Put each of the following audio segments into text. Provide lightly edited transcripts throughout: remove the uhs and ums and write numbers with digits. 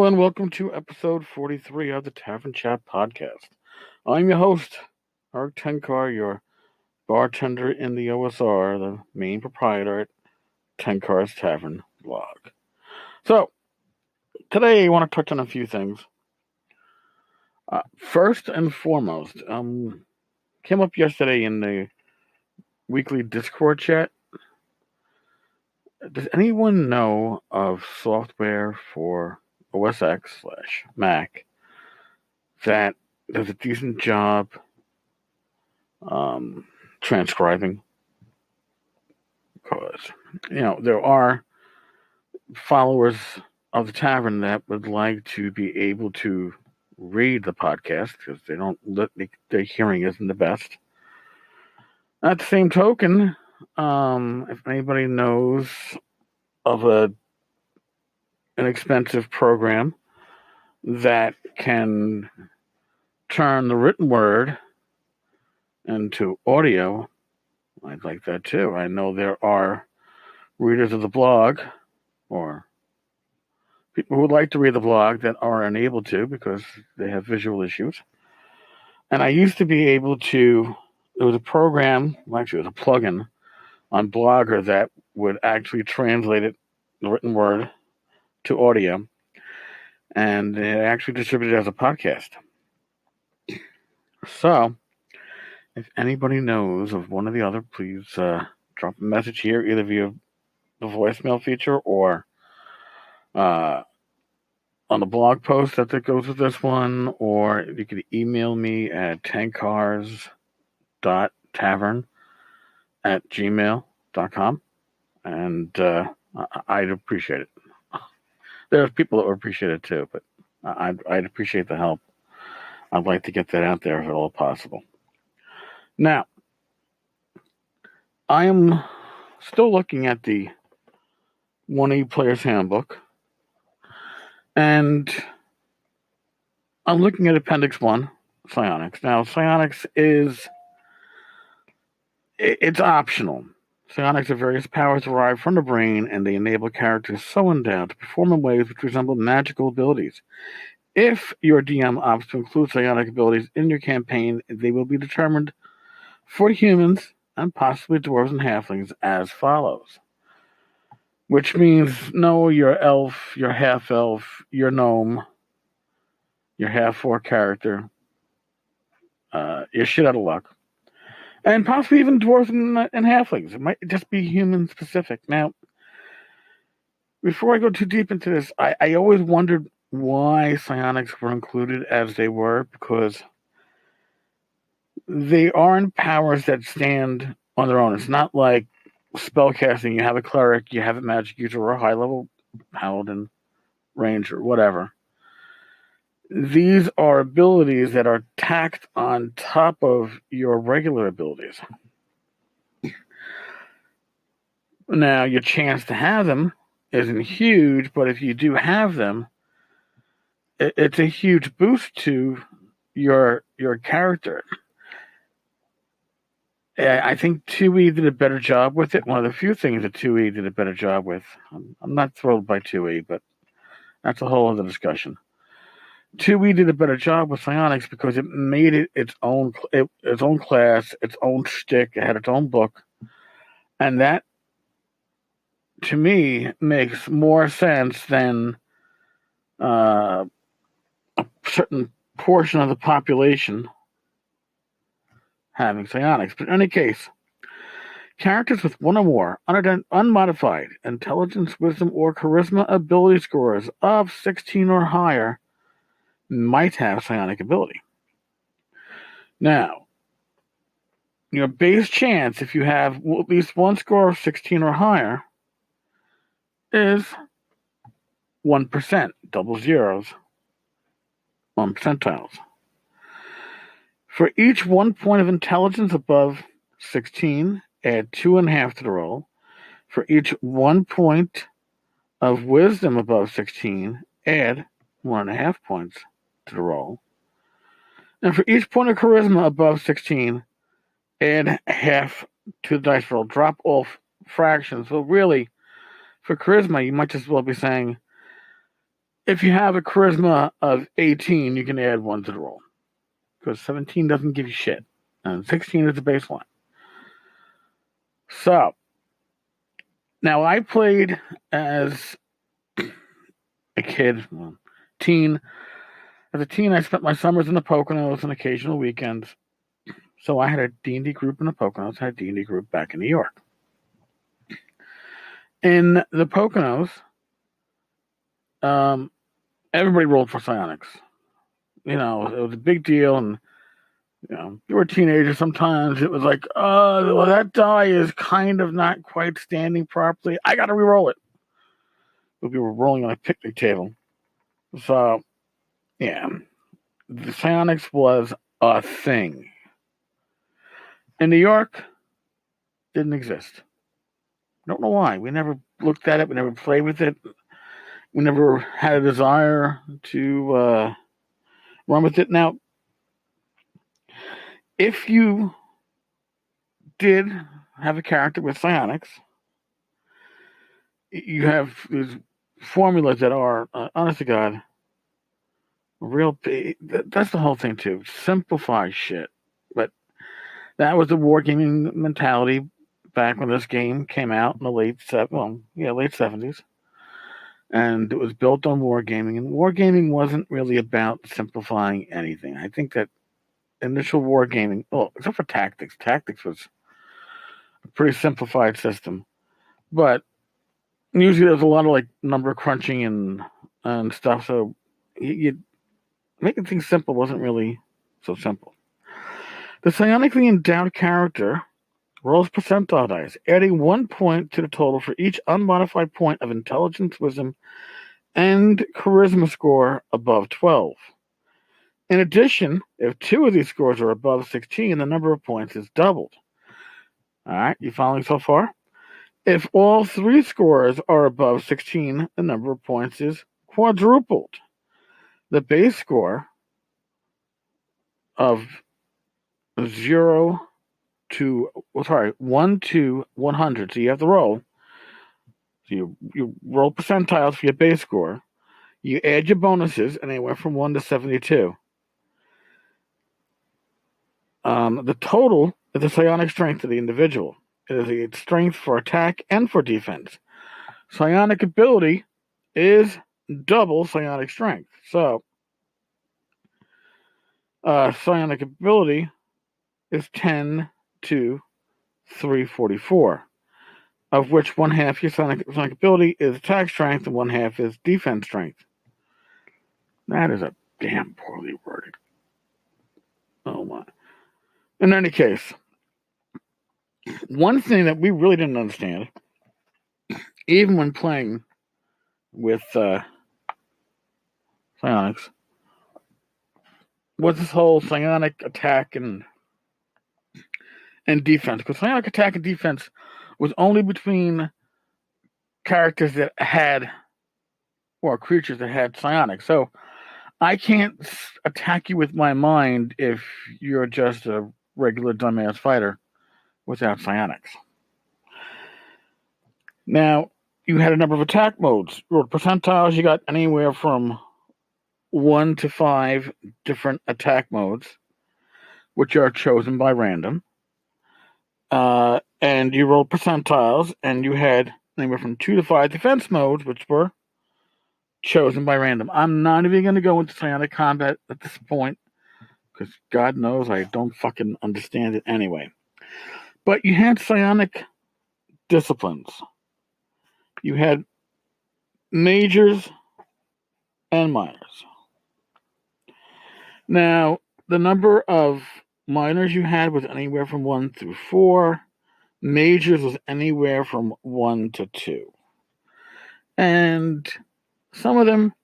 Hello and welcome to episode 43 of the Tavern Chat podcast. I'm your host, Art Tenkar, your bartender in the OSR, the main proprietor at Tenkar's Tavern blog. So, today I want to touch on a few things. First and foremost, came up yesterday in the weekly Discord chat. Does anyone know of software for OS X/Mac that does a decent job transcribing? Because, there are followers of the tavern that would like to be able to read the podcast because their hearing isn't the best. At the same token, if anybody knows of an inexpensive program that can turn the written word into audio, I'd like that too. I know there are readers of the blog or people who would like to read the blog that are unable to because they have visual issues. And I used to be able to, there was a program, actually it was a plugin on Blogger that would actually translate it, the written word, to audio. And it actually distributed as a podcast. So, if anybody knows of one or the other, please drop a message here, either via the voicemail feature or on the blog post that goes with this one, or you can email me at tankars.tavern@gmail.com, and I'd appreciate it. There's people that would appreciate it too, but I'd appreciate the help. I'd like to get that out there if at all possible. Now, I am still looking at the 1E Player's Handbook, and I'm looking at Appendix 1, Psionics. Now, Psionics it's optional. Psionics are various powers derived from the brain, and they enable characters so endowed to perform in ways which resemble magical abilities. If your DM opts to include psionic abilities in your campaign, they will be determined for humans and possibly dwarves and halflings as follows. Which means, no, your elf, your half-elf, your gnome, your half-orc character, you're shit out of luck. And possibly even dwarves and halflings. It might just be human-specific. Now, before I go too deep into this, I always wondered why psionics were included as they were, because they aren't powers that stand on their own. It's not like spellcasting. You have a cleric, you have a magic user, or a high-level paladin, ranger, whatever. These are abilities that are tacked on top of your regular abilities. Now, your chance to have them isn't huge, but if you do have them, it's a huge boost to your character. I think 2E did a better job with it. One of the few things that 2E did a better job with. I'm not thrilled by 2E, but that's a whole other discussion. 2E did a better job with psionics because it made it its own class, its own shtick. It had its own book, and that, to me, makes more sense than a certain portion of the population having psionics. But in any case, characters with one or more unmodified intelligence, wisdom, or charisma ability scores of 16 or higher might have psionic ability. Now, your base chance, if you have at least one score of 16 or higher, is 1%, double zeros, 1 percentiles. For each 1 point of intelligence above 16, add 2.5 to the roll. For each 1 point of wisdom above 16, add 1.5 points to the roll. And for each point of charisma above 16, add half to the dice roll. Drop all fractions. So really, for charisma, you might just well be saying if you have a charisma of 18, you can add 1 to the roll. Because 17 doesn't give you shit. And 16 is the baseline. So, now I played as a kid, teen. As a teen, I spent my summers in the Poconos and occasional weekends. So I had a D&D group in the Poconos. I had a D&D group back in New York. In the Poconos, everybody rolled for psionics. You know, it was a big deal, and you know, you were a teenager. Sometimes it was like, well, that die is kind of not quite standing properly. I got to re-roll it. But we were rolling on a picnic table. So, yeah, the psionics was a thing. In New York, didn't exist. I don't know why. We never looked at it. We never played with it. We never had a desire to run with it. Now, if you did have a character with psionics, you have these formulas that are, honest to God, real. That's the whole thing too. Simplify shit. But that was the wargaming mentality back when this game came out in the late 70s, and it was built on wargaming. And wargaming wasn't really about simplifying anything. I think that initial wargaming, well, except for tactics, was a pretty simplified system, but usually there's a lot of like number crunching and stuff. So you making things simple wasn't really so simple. The psionically endowed character rolls percentile dice, adding 1 point to the total for each unmodified point of intelligence, wisdom, and charisma score above 12. In addition, if 2 of these scores are above 16, the number of points is doubled. All right, you following so far? If all 3 scores are above 16, the number of points is quadrupled. The base score of 1 to 100. So you have to roll. So you roll percentiles for your base score. You add your bonuses, and they went from 1 to 72. The total is the psionic strength of the individual. It is the strength for attack and for defense. Psionic ability is double psionic strength. So, psionic ability is 10 to 344, of which 1/2 your psionic ability is attack strength and 1/2 is defense strength. That is a damn poorly worded. Oh my. In any case, one thing that we really didn't understand, even when playing with psionics, was this whole psionic attack and defense. Because psionic attack and defense was only between characters that had, or creatures that had psionic. So I can't attack you with my mind if you're just a regular dumbass fighter without psionics. Now, you had a number of attack modes. Rolled percentiles, you got anywhere from 1 to 5 different attack modes, which are chosen by random. And you rolled percentiles, and you had anywhere from 2 to 5 defense modes, which were chosen by random. I'm not even going to go into psionic combat at this point, because God knows I don't fucking understand it anyway. But you had psionic disciplines. You had majors and minors. Now, the number of minors you had was anywhere from 1 through 4. Majors was anywhere from 1 to 2. And some of them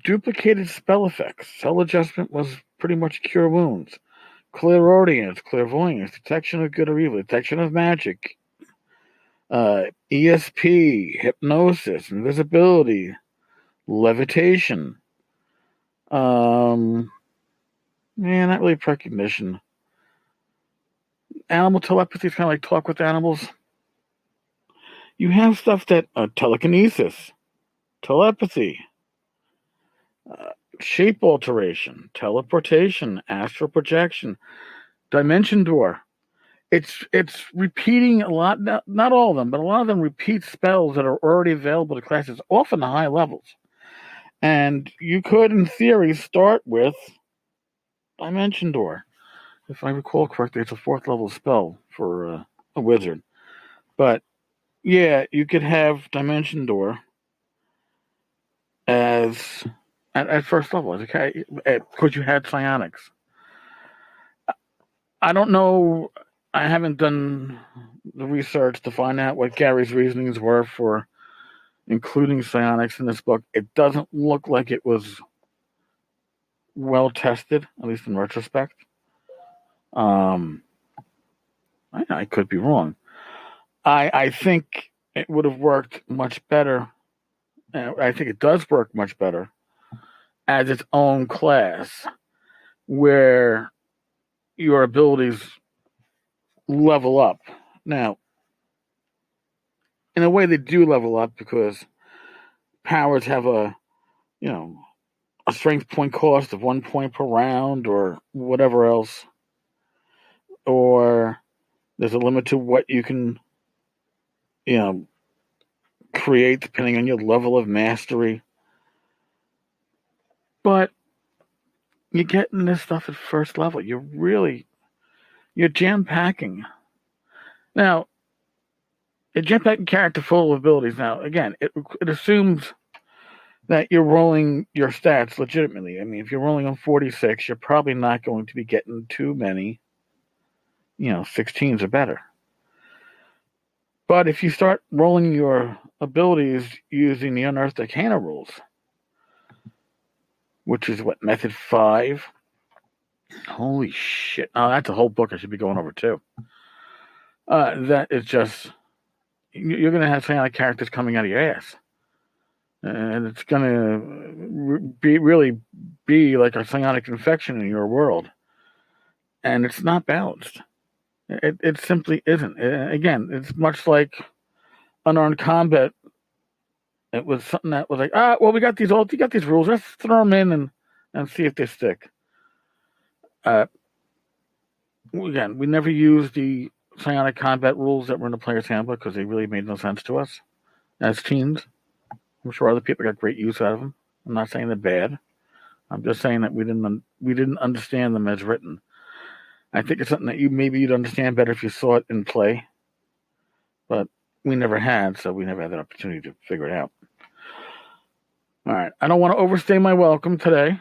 duplicated spell effects. Spell adjustment was pretty much cure wounds. Clairaudience, clairvoyance, detection of good or evil, detection of magic, ESP, hypnosis, invisibility, levitation. Not really precognition. Animal telepathy is kind of like talk with animals. You have stuff that telekinesis, telepathy, Shape alteration, teleportation, astral projection, dimension door. It's repeating a lot, not all of them, but a lot of them repeat spells that are already available to classes, often the high levels. And you could, in theory, start with Dimension Door. If I recall correctly, it's a 4th level spell for a wizard. But yeah, you could have Dimension Door as at first level. Okay, because you had Psionics. I don't know. I haven't done the research to find out what Gary's reasonings were for including Psionics in this book. It doesn't look like it was well tested, at least in retrospect. I could be wrong. I think it would have worked much better. I think it does work much better as its own class, where your abilities level up. Now, in a way, they do level up because powers have a strength point cost of 1 point per round or whatever else, or there's a limit to what you can create depending on your level of mastery. But you're getting this stuff at first level. You're jam packing. Now, a jam packing character full of abilities. Now, again, it assumes that you're rolling your stats legitimately. I mean, if you're rolling on 46, you're probably not going to be getting too many, 16s or better. But if you start rolling your abilities using the Unearthed Arcana rules, which is what, Method 5? Holy shit. Oh, that's a whole book I should be going over too. That is just, you're going to have psionic characters coming out of your ass. And it's going to really be like a psionic infection in your world. And it's not balanced. It simply isn't. Again, it's much like unarmed combat. It was something that was like, well, we got these rules. Let's throw them in and see if they stick. Again, we never used the psionic combat rules that were in the player's handbook because they really made no sense to us as teens. I'm sure other people got great use out of them. I'm not saying they're bad. I'm just saying that we didn't understand them as written. I think it's something that you'd understand better if you saw it in play, but we never had, so we never had that opportunity to figure it out. All right, I don't want to overstay my welcome today.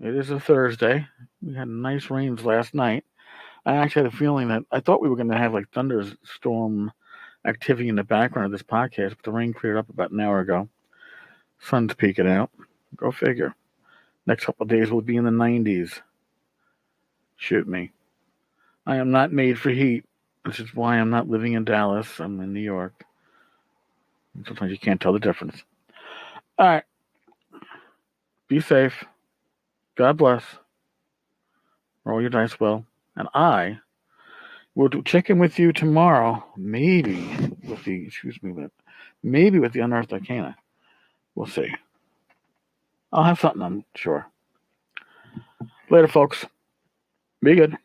It is a Thursday. We had nice rains last night. I actually had a feeling that I thought we were going to have like thunderstorm activity in the background of this podcast, but the rain cleared up about an hour ago. Sun's peeking out. Go figure. Next couple of days will be in the 90s. Shoot me. I am not made for heat. This is why I'm not living in Dallas. I'm in New York. Sometimes you can't tell the difference. All right. Be safe. God bless. Roll your dice well. And I will check in with you tomorrow, maybe with the Unearthed Arcana. We'll see. I'll have something, I'm sure. Later, folks. Be good.